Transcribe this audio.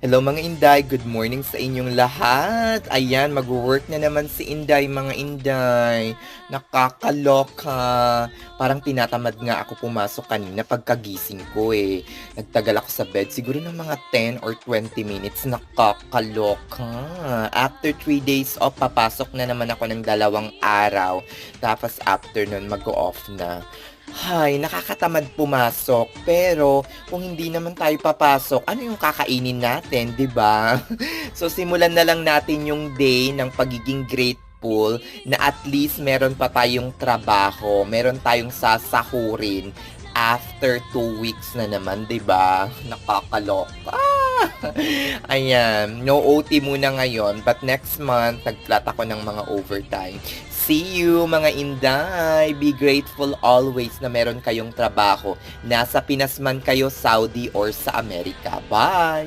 Hello mga Inday, good morning sa inyong lahat. Ayan, mag-work na naman si Inday mga Inday. Nakakaloka. Parang tinatamad nga ako pumasok kanina pagkagising ko eh. Nagtagal ako sa bed, siguro ng mga 10 or 20 minutes. Nakakaloka. After 3 days off, papasok na naman ako ng 2 araw. Tapos after nun, mag-off na. Hay, nakakatamad pumasok. Pero kung hindi naman tayo papasok, ano yung kakainin natin, 'di ba? So simulan na lang natin yung day ng pagiging grateful na at least meron pa tayong trabaho, meron tayong sasahurin after 2 weeks na naman, 'di ba? Nakakaloka. Ayan, no OT muna ngayon, but next month nagplat ako ng mga overtime. See you mga Inday! Be grateful always na meron kayong trabaho. Nasa Pinas man kayo, Saudi or sa Amerika. Bye!